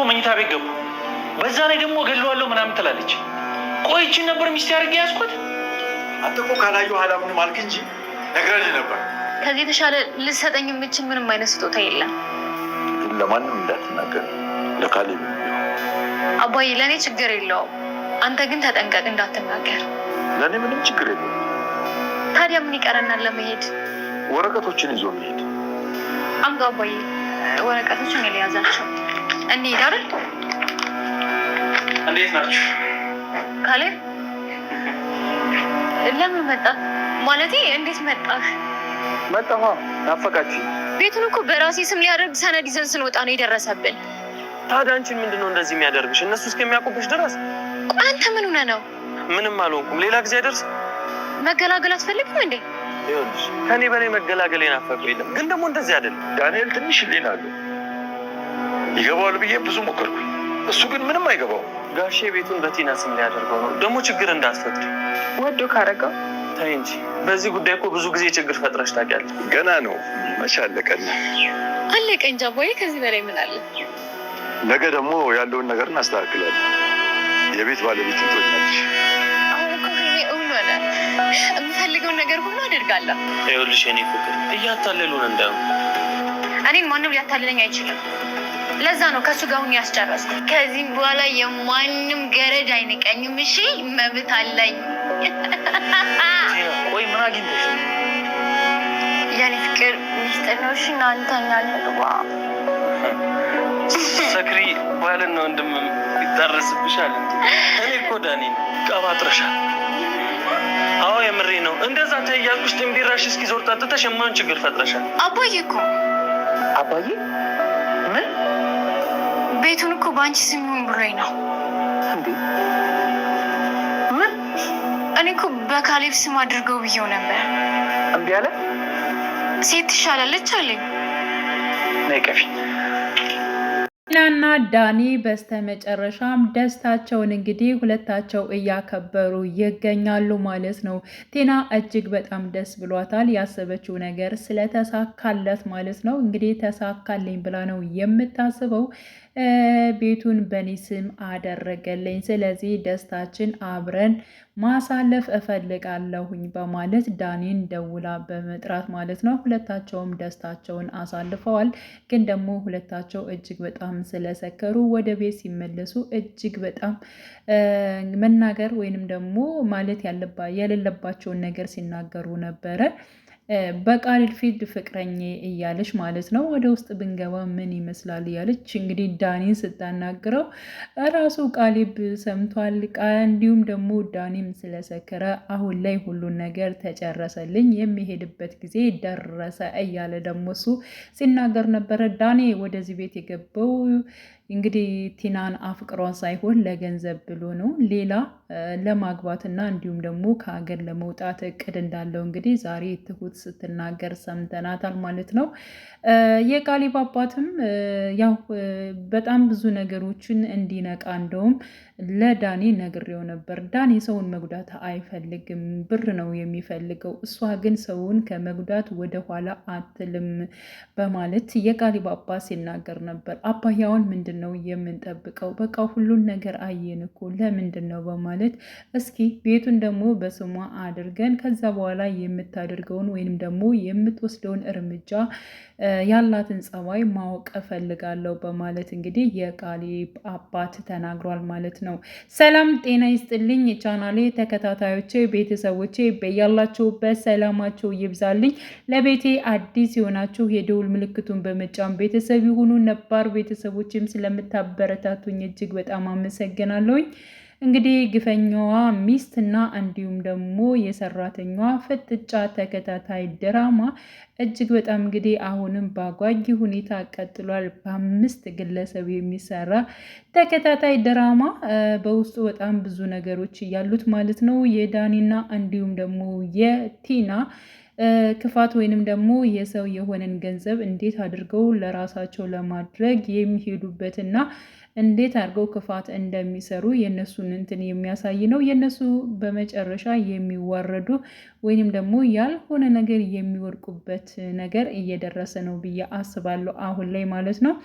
መኝታ ቤት ገቡ። በዛ ላይ ደግሞ እገለዋለሁ ምናምን ትላለች። ቆይቺ ነበር ሚስት ያደርግ ያዝኩት። አንተ እኮ ካላዩ ኋላ ምንም አልክ እንጂ ነግረንህ ነበር። ከዚህ የተሻለ ልሰጠኝ የምችል ምንም አይነት ስጦታ የለም። ግን ለማንም እንዳትናገር ለካሌብ። አባዬ ለእኔ ችግር የለውም፣ አንተ ግን ተጠንቀቅ እንዳትናገር። ለእኔ ምንም ችግር የለም። ታዲያ ምን ይቀረናል ለመሄድ? ወረቀቶችን ይዞ መሄድ። አምጡ አባዬ፣ ወረቀቶችን የያዛቸው እንሂድ አይደል? እንዴት ናችሁ? ካሌብ ለምን መጣ? ማለቴ እንዴት መጣሽ? መጣሁ፣ ናፈቃችኝ። ቤቱን እኮ በራሴ ስም ሊያደርግ ሰነድ ይዘን ስንወጣ ነው የደረሰብን። ታዲያ አንቺን ምንድነው እንደዚህ የሚያደርግሽ? እነሱ እስከሚያውቁብሽ ድረስ። አንተ ምን ሆነህ ነው? ምንም አልሆንኩም። ሌላ ጊዜ አይደርስ። መገላገል አትፈልግም እንዴ? ይኸውልሽ ከኔ በላይ መገላገል የናፈቀው የለም። ግን ደግሞ እንደዚህ አይደለም። ዳንኤል ትንሽ ህሊና አለው። ይገባዋል ብዬ ብዙ ሞከርኩኝ። እሱ ግን ምንም አይገባው። ጋሼ ቤቱን በቲና ስም ሊያደርገው ነው። ደግሞ ችግር እንዳትፈጥሪ። ወዶ ካረገው ተይ እንጂ። በዚህ ጉዳይ እኮ ብዙ ጊዜ ችግር ፈጥረሽ ታውቂያለሽ። ገና ነው። መቼ አለቀን? አለቀ እንጂ አባዬ፣ ከዚህ በላይ ምን አለ? ነገ ደግሞ ያለውን ነገር እናስተካክላለን። የቤት ባለቤት ትሆኛለሽ። አሁን እኮ እኔ እውን ሆነ የምፈልገውን ነገር ሁሉ አደርጋለሁ። ይኸውልሽ የኔ ፍቅር እያታለሉን እንዳይሆን። እኔን ማንም ሊያታልለኝ አይችልም። ለዛ ነው ከሱ ጋር ሁን ያስጨረስኩት። ከዚህም በኋላ የማንም ገረድ አይንቀኝም። እሺ መብት አለኝ። ቆይ ምን አግኝተሽ? የኔ ፍቅር ሚስጥር ነው። እሺ እናንተኛ ልግባ። ሰክሪ ባልና ወንድም ይታረስብሻል። እኔ እኮ ዳኒ ቀባጥረሻል። አዎ የምሬ ነው። እንደዛ ተያልኩሽ ጥምቢራሽ እስኪ ዞር ጠጥተሽ የማን ችግር ፈጥረሻል። አባዬ እኮ አባዬ ምን ቤቱን እኮ በአንቺ ስም ይሁን ብሎኝ ነው። እንዴ ምን? እኔ እኮ በካሌብ ስም አድርገው ብዬው ነበር። እምቢ አለ። ሴት ትሻላለች አለኝ። ነይ ቀፊ። ቲናና ዳኒ በስተመጨረሻም ደስታቸውን እንግዲህ ሁለታቸው እያከበሩ ይገኛሉ ማለት ነው። ቲና እጅግ በጣም ደስ ብሏታል፣ ያሰበችው ነገር ስለተሳካለት ማለት ነው። እንግዲህ ተሳካልኝ ብላ ነው የምታስበው። ቤቱን በኔ ስም አደረገልኝ፣ ስለዚህ ደስታችን አብረን ማሳለፍ እፈልጋለሁኝ በማለት ዳኒን ደውላ በመጥራት ማለት ነው ሁለታቸውም ደስታቸውን አሳልፈዋል። ግን ደግሞ ሁለታቸው እጅግ በጣም ስለሰከሩ ወደ ቤት ሲመለሱ እጅግ በጣም መናገር ወይንም ደግሞ ማለት የሌለባቸውን ነገር ሲናገሩ ነበረ። በቃሊብ ፊት ፍቅረኛ እያለች ማለት ነው። ወደ ውስጥ ብንገባ ምን ይመስላል እያለች እንግዲህ ዳኒን ስታናግረው ራሱ ቃሊብ ሰምቷል። እንዲሁም ደግሞ ዳኒም ስለሰከረ አሁን ላይ ሁሉን ነገር ተጨረሰልኝ፣ የሚሄድበት ጊዜ ደረሰ እያለ ደግሞ እሱ ሲናገር ነበረ። ዳኒ ወደዚህ ቤት የገባው እንግዲህ ቲናን አፍቅሯን ሳይሆን ለገንዘብ ብሎ ነው። ሌላ ለማግባትና እንዲሁም ደግሞ ከሀገር ለመውጣት እቅድ እንዳለው እንግዲህ ዛሬ ትሁት ስትናገር ሰምተናታል ማለት ነው። የቃሊብ አባትም ያው በጣም ብዙ ነገሮችን እንዲነቃ እንደውም ለዳኒ ነግሬው ነበር። ዳኒ ሰውን መጉዳት አይፈልግም፣ ብር ነው የሚፈልገው። እሷ ግን ሰውን ከመጉዳት ወደ ኋላ አትልም በማለት የቃሊብ አባት ሲናገር ነበር። አባያውን ምንድን ነው የምንጠብቀው? በቃ ሁሉን ነገር አየን እኮ ለምንድን ነው በማለት እስኪ ቤቱን ደግሞ በስሟ አድርገን ከዛ በኋላ የምታደርገውን ወይንም ደግሞ የምትወስደውን እርምጃ ያላትን ጸባይ ማወቅ እፈልጋለሁ በማለት እንግዲህ የቃሊብ አባት ተናግሯል ማለት ነው። ሰላም ጤና ይስጥልኝ የቻናሌ ተከታታዮቼ ቤተሰቦቼ፣ በያላችሁበት ሰላማችሁ ይብዛልኝ። ለቤቴ አዲስ የሆናችሁ የደውል ምልክቱን በመጫን ቤተሰብ ይሁኑ። ነባር ቤተሰቦችም ስለምታበረታቱኝ እጅግ በጣም አመሰግናለሁኝ። እንግዲህ ግፈኛዋ ሚስትና እንዲሁም ደግሞ የሰራተኛዋ ፍጥጫ ተከታታይ ድራማ እጅግ በጣም እንግዲህ አሁንም በአጓጊ ሁኔታ ቀጥሏል። በ5 ግለሰብ የሚሰራ ተከታታይ ድራማ በውስጡ በጣም ብዙ ነገሮች ያሉት ማለት ነው። የዳኒና እንዲሁም ደግሞ የቲና ክፋት ወይንም ደግሞ የሰው የሆነን ገንዘብ እንዴት አድርገው ለራሳቸው ለማድረግ የሚሄዱበትና እንዴት አድርገው ክፋት እንደሚሰሩ የነሱን እንትን የሚያሳይ ነው። የነሱ በመጨረሻ የሚዋረዱ ወይንም ደግሞ ያልሆነ ነገር የሚወድቁበት ነገር እየደረሰ ነው ብዬ አስባለሁ አሁን ላይ ማለት ነው።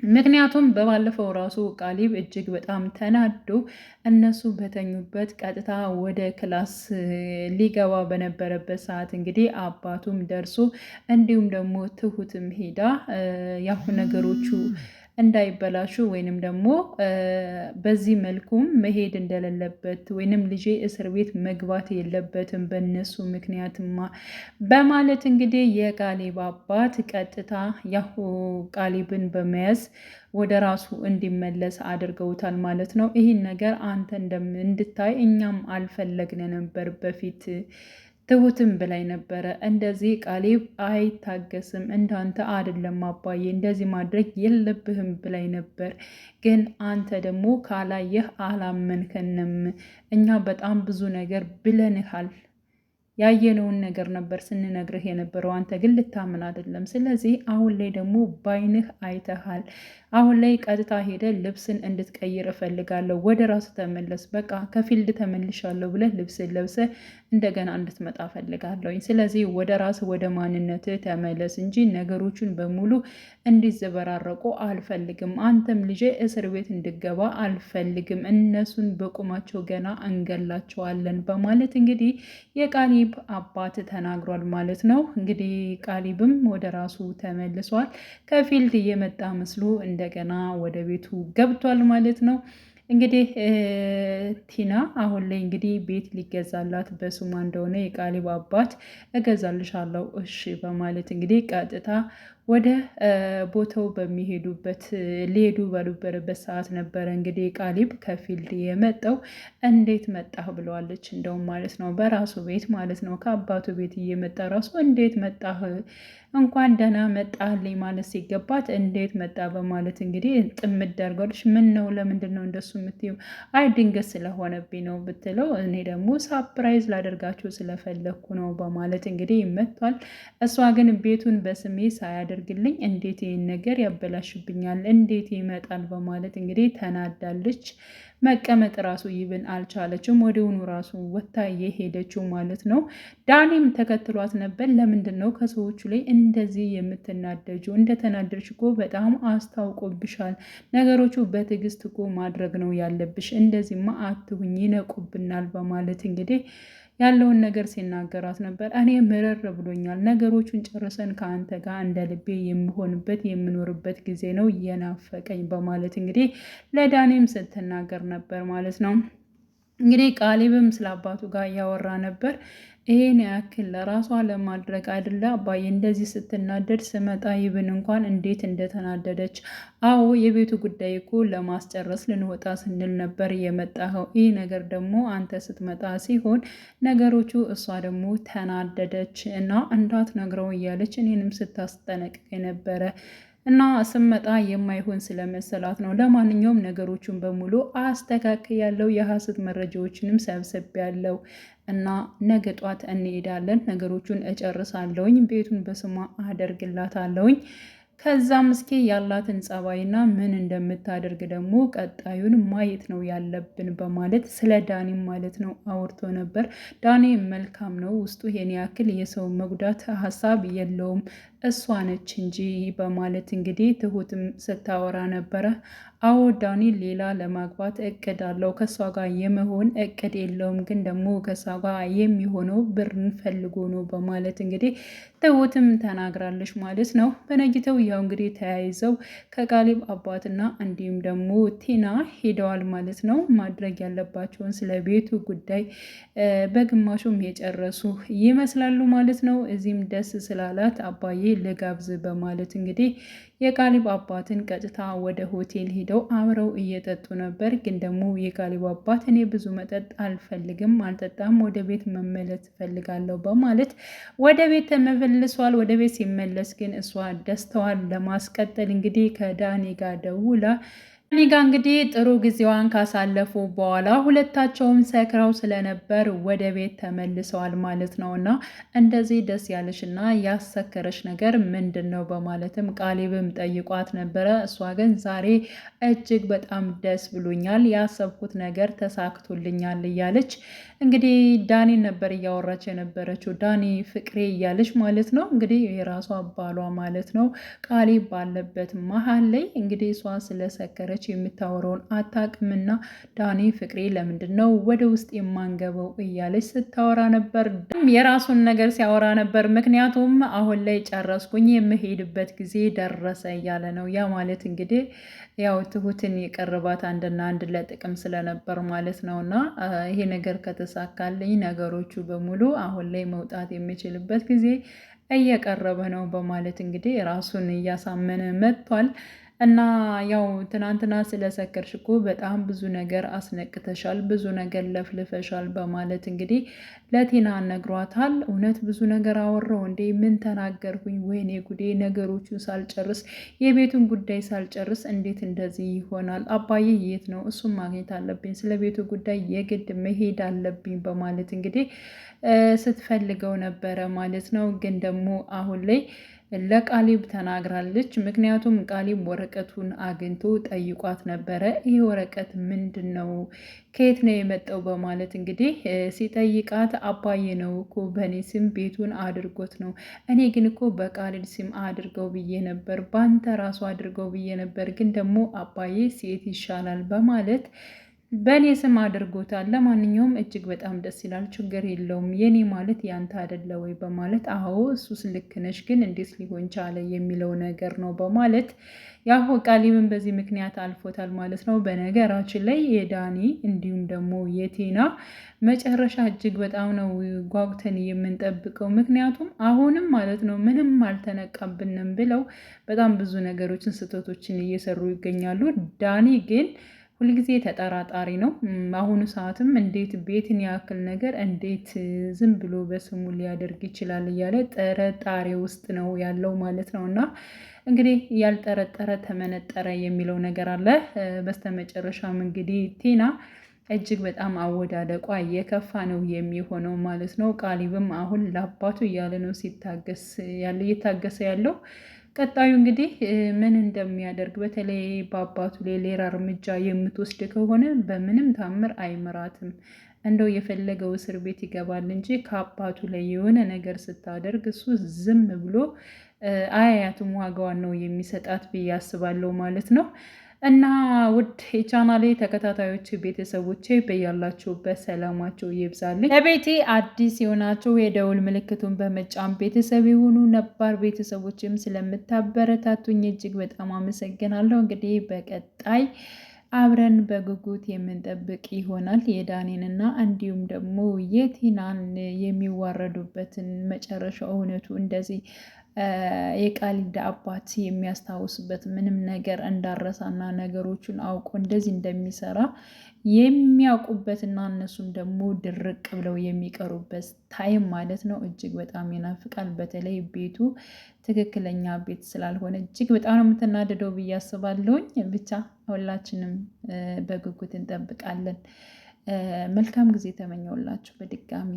ምክንያቱም በባለፈው ራሱ ቃሊብ እጅግ በጣም ተናዶ እነሱ በተኙበት ቀጥታ ወደ ክላስ ሊገባ በነበረበት ሰዓት እንግዲህ አባቱም ደርሶ እንዲሁም ደግሞ ትሁትም ሄዳ ያሁ ነገሮቹ እንዳይበላሹ ወይንም ደግሞ በዚህ መልኩም መሄድ እንደሌለበት ወይንም ልጄ እስር ቤት መግባት የለበትም በእነሱ ምክንያትማ በማለት እንግዲህ የቃሊብ አባት ቀጥታ ያሁ ቃሊብን በመያዝ ወደ ራሱ እንዲመለስ አድርገውታል ማለት ነው። ይህን ነገር አንተ እንድታይ እኛም አልፈለግን ነበር በፊት ትሁትም ብላይ ነበረ። እንደዚህ ቃሊብ አይታገስም፣ እንዳንተ አይደለም አባዬ፣ እንደዚህ ማድረግ የለብህም ብላይ ነበር። ግን አንተ ደግሞ ካላየህ አላመንከንም። እኛ በጣም ብዙ ነገር ብለንሃል፣ ያየነውን ነገር ነበር ስንነግርህ የነበረው፣ አንተ ግን ልታምን አይደለም። ስለዚህ አሁን ላይ ደግሞ ባይንህ አይተሃል። አሁን ላይ ቀጥታ ሄደ ልብስን እንድትቀይር እፈልጋለሁ። ወደ ራስ ተመለስ፣ በቃ ከፊልድ ተመልሻለሁ ብለህ ልብስን ለብሰ እንደገና እንድትመጣ እፈልጋለሁኝ። ስለዚህ ወደ ራስ ወደ ማንነትህ ተመለስ እንጂ ነገሮችን በሙሉ እንዲዘበራረቁ አልፈልግም። አንተም ልጄ እስር ቤት እንድገባ አልፈልግም። እነሱን በቁማቸው ገና እንገላቸዋለን በማለት እንግዲህ የቃሊብ አባት ተናግሯል ማለት ነው። እንግዲህ ቃሊብም ወደ ራሱ ተመልሷል። ከፊልድ እየመጣ መስሎ እንደገና ወደ ቤቱ ገብቷል ማለት ነው። እንግዲህ ቲና አሁን ላይ እንግዲህ ቤት ሊገዛላት በስሟ እንደሆነ የቃሊብ አባት እገዛልሻለሁ እሺ በማለት እንግዲህ ቀጥታ ወደ ቦታው በሚሄዱበት ሊሄዱ ባሉበት ሰዓት ነበረ እንግዲህ ቃሊብ ከፊልድ የመጣው። እንዴት መጣህ ብለዋለች እንደውም ማለት ነው፣ በራሱ ቤት ማለት ነው። ከአባቱ ቤት እየመጣ ራሱ እንዴት መጣህ እንኳን ደህና መጣህልኝ ማለት ሲገባት እንዴት መጣ በማለት እንግዲህ ጥምድ አድርጋለች። ምን ነው ለምንድን ነው እንደሱ የምትይው? አይ ድንገት ስለሆነብኝ ነው ብትለው፣ እኔ ደግሞ ሳፕራይዝ ላደርጋችሁ ስለፈለግኩ ነው በማለት እንግዲህ ይመቷል። እሷ ግን ቤቱን በስሜ ሳያደርግልኝ እንዴት ይህን ነገር ያበላሽብኛል? እንዴት ይመጣል? በማለት እንግዲህ ተናዳለች። መቀመጥ ራሱ ይብን አልቻለችም። ወደውኑ ራሱ ወታ የሄደችው ማለት ነው። ዳኒም ተከትሏት ነበር። ለምንድን ነው ከሰዎቹ ላይ እንደዚህ የምትናደጁ? እንደተናደድሽ እኮ በጣም አስታውቆብሻል። ነገሮቹ በትዕግስት እኮ ማድረግ ነው ያለብሽ። እንደዚህማ አትሁኝ፣ ይነቁብናል በማለት እንግዲህ ያለውን ነገር ሲናገራት ነበር። እኔ ምርር ብሎኛል፣ ነገሮቹን ጨርሰን ከአንተ ጋር እንደ ልቤ የምሆንበት የምኖርበት ጊዜ ነው የናፈቀኝ በማለት እንግዲህ ለዳኒም ስትናገር ነበር ማለት ነው። እንግዲህ ቃሊብም ስለ አባቱ ጋር እያወራ ነበር። ይሄን ያክል ለራሷ ለማድረግ አይደለ አባዬ እንደዚህ ስትናደድ ስመጣ ይብን እንኳን እንዴት እንደተናደደች። አዎ የቤቱ ጉዳይ እኮ ለማስጨረስ ልንወጣ ስንል ነበር የመጣኸው። ይህ ነገር ደግሞ አንተ ስትመጣ ሲሆን ነገሮቹ እሷ ደግሞ ተናደደች እና እንዳትነግረው እያለች እኔንም ስታስጠነቅቅ ነበረ እና ስመጣ የማይሆን ስለመሰላት ነው። ለማንኛውም ነገሮቹን በሙሉ አስተካክያለሁ፣ የሐሰት መረጃዎችንም ሰብስቤያለሁ እና ነገ ጧት እንሄዳለን። ነገሮቹን እጨርሳለሁኝ፣ ቤቱን በስሟ አደርግላታለሁኝ። ከዛም እስኪ ያላትን ጸባይና ምን እንደምታደርግ ደግሞ ቀጣዩን ማየት ነው ያለብን በማለት ስለ ዳኒም ማለት ነው አውርቶ ነበር። ዳኒ መልካም ነው፣ ውስጡ ይሄን ያክል የሰው መጉዳት ሀሳብ የለውም፣ እሷ ነች እንጂ በማለት እንግዲህ ትሁትም ስታወራ ነበረ። አዎ ዳኒ ሌላ ለማግባት እቅድ አለው፣ ከእሷ ጋር የመሆን እቅድ የለውም፣ ግን ደግሞ ከእሷ ጋር የሚሆነው ብርን ፈልጎ ነው በማለት እንግዲህ ትሁትም ተናግራለች ማለት ነው። በነጊተው ያው እንግዲህ ተያይዘው ከቃሊብ አባትና እንዲሁም ደግሞ ቲና ሄደዋል ማለት ነው። ማድረግ ያለባቸውን ስለ ቤቱ ጉዳይ በግማሹም የጨረሱ ይመስላሉ ማለት ነው። እዚህም ደስ ስላላት አባዬ ልጋብዝ በማለት እንግዲህ የቃሊብ አባትን ቀጥታ ወደ ሆቴል ሄደው አብረው እየጠጡ ነበር። ግን ደግሞ የቃሊብ አባት እኔ ብዙ መጠጥ አልፈልግም፣ አልጠጣም፣ ወደ ቤት መመለስ እፈልጋለሁ በማለት ወደ ቤት ተመልሷል። ወደ ቤት ሲመለስ ግን እሷ ደስታዋን ለማስቀጠል እንግዲህ ከዳኒ ጋር ደውላ እኔ ጋ እንግዲህ ጥሩ ጊዜዋን ካሳለፉ በኋላ ሁለታቸውም ሰክረው ስለነበር ወደ ቤት ተመልሰዋል ማለት ነው። እና እንደዚህ ደስ ያለሽ እና ያሰከረሽ ነገር ምንድን ነው በማለትም ቃሊብም ጠይቋት ነበረ። እሷ ግን ዛሬ እጅግ በጣም ደስ ብሎኛል፣ ያሰብኩት ነገር ተሳክቶልኛል እያለች እንግዲህ ዳኒን ነበር እያወራች የነበረችው። ዳኒ ፍቅሬ እያለች ማለት ነው። እንግዲህ የራሷ ባሏ ማለት ነው ቃሊብ ባለበት መሀል ላይ እንግዲህ እሷ ስለሰከረች የምታወራውን አታውቅምና ዳኒ ፍቅሬ ለምንድን ነው ወደ ውስጥ የማንገበው እያለች ስታወራ ነበር። የራሱን ነገር ሲያወራ ነበር። ምክንያቱም አሁን ላይ ጨረስኩኝ የምሄድበት ጊዜ ደረሰ እያለ ነው። ያ ማለት እንግዲህ ያው ትሁትን የቀረባት አንድና አንድ ለጥቅም ስለነበር ማለት ነው። እና ይሄ ነገር ከተሳካልኝ ነገሮቹ በሙሉ አሁን ላይ መውጣት የሚችልበት ጊዜ እየቀረበ ነው በማለት እንግዲህ ራሱን እያሳመነ መጥቷል። እና ያው ትናንትና ስለሰከርሽ እኮ በጣም ብዙ ነገር አስነቅተሻል፣ ብዙ ነገር ለፍልፈሻል በማለት እንግዲህ ለቲና ነግሯታል። እውነት ብዙ ነገር አወራው እንዴ? ምን ተናገርኩኝ? ወይኔ ጉዴ! ነገሮቹን ሳልጨርስ የቤቱን ጉዳይ ሳልጨርስ እንዴት እንደዚህ ይሆናል? አባዬ የት ነው? እሱም ማግኘት አለብኝ፣ ስለ ቤቱ ጉዳይ የግድ መሄድ አለብኝ በማለት እንግዲህ ስትፈልገው ነበረ ማለት ነው። ግን ደግሞ አሁን ላይ ለቃሊብ ተናግራለች። ምክንያቱም ቃሊብ ወረቀቱን አግኝቶ ጠይቋት ነበረ። ይህ ወረቀት ምንድን ነው? ከየት ነው የመጣው? በማለት እንግዲህ ሲጠይቃት አባዬ ነው እኮ በእኔ ስም ቤቱን አድርጎት ነው። እኔ ግን እኮ በቃሊብ ስም አድርገው ብዬ ነበር፣ ባንተ ራሱ አድርገው ብዬ ነበር። ግን ደግሞ አባዬ ሴት ይሻላል በማለት በእኔ ስም አድርጎታል። ለማንኛውም እጅግ በጣም ደስ ይላል፣ ችግር የለውም። የኔ ማለት ያንተ አይደለ ወይ በማለት አዎ እሱስ ልክ ነሽ፣ ግን እንዴት ሊሆን ቻለ የሚለው ነገር ነው በማለት ያው ቃሊብን በዚህ ምክንያት አልፎታል ማለት ነው። በነገራችን ላይ የዳኒ እንዲሁም ደግሞ የቲና መጨረሻ እጅግ በጣም ነው ጓጉተን የምንጠብቀው። ምክንያቱም አሁንም ማለት ነው ምንም አልተነቃብንም ብለው በጣም ብዙ ነገሮችን ስህተቶችን እየሰሩ ይገኛሉ። ዳኒ ግን ሁልጊዜ ተጠራጣሪ ነው። በአሁኑ ሰዓትም እንዴት ቤትን ያክል ነገር እንዴት ዝም ብሎ በስሙ ሊያደርግ ይችላል እያለ ጥርጣሬ ውስጥ ነው ያለው ማለት ነው። እና እንግዲህ ያልጠረጠረ ተመነጠረ የሚለው ነገር አለ። በስተመጨረሻም እንግዲህ ቲና እጅግ በጣም አወዳደቋ የከፋ ነው የሚሆነው ማለት ነው። ቃሊብም አሁን ለአባቱ እያለ ነው እየታገሰ ያለው። ቀጣዩ እንግዲህ ምን እንደሚያደርግ በተለይ በአባቱ ላይ ሌላ እርምጃ የምትወስድ ከሆነ በምንም ታምር አይምራትም። እንደው የፈለገው እስር ቤት ይገባል እንጂ ከአባቱ ላይ የሆነ ነገር ስታደርግ እሱ ዝም ብሎ አያያትም፣ ዋጋዋን ነው የሚሰጣት ብዬ አስባለሁ ማለት ነው። እና ውድ የቻናሌ ተከታታዮች ቤተሰቦቼ በያላችሁበት ሰላማቸው ይብዛልኝ። ለቤቴ አዲስ የሆናችሁ የደውል ምልክቱን በመጫን ቤተሰብ የሆኑ ነባር ቤተሰቦችም ስለምታበረታቱኝ እጅግ በጣም አመሰግናለሁ። እንግዲህ በቀጣይ አብረን በጉጉት የምንጠብቅ ይሆናል የዳኒንና እንዲሁም ደግሞ የቲናን የሚዋረዱበትን መጨረሻ እውነቱ እንደዚህ የቃሊብ አባት የሚያስታውስበት ምንም ነገር እንዳረሳና ነገሮቹን አውቆ እንደዚህ እንደሚሰራ የሚያውቁበትና እነሱም ደግሞ ድርቅ ብለው የሚቀሩበት ታይም ማለት ነው። እጅግ በጣም ይናፍቃል። በተለይ ቤቱ ትክክለኛ ቤት ስላልሆነ እጅግ በጣም ነው የምትናደደው ብዬ አስባለሁኝ። ብቻ ሁላችንም በጉጉት እንጠብቃለን። መልካም ጊዜ ተመኘውላችሁ በድጋሚ።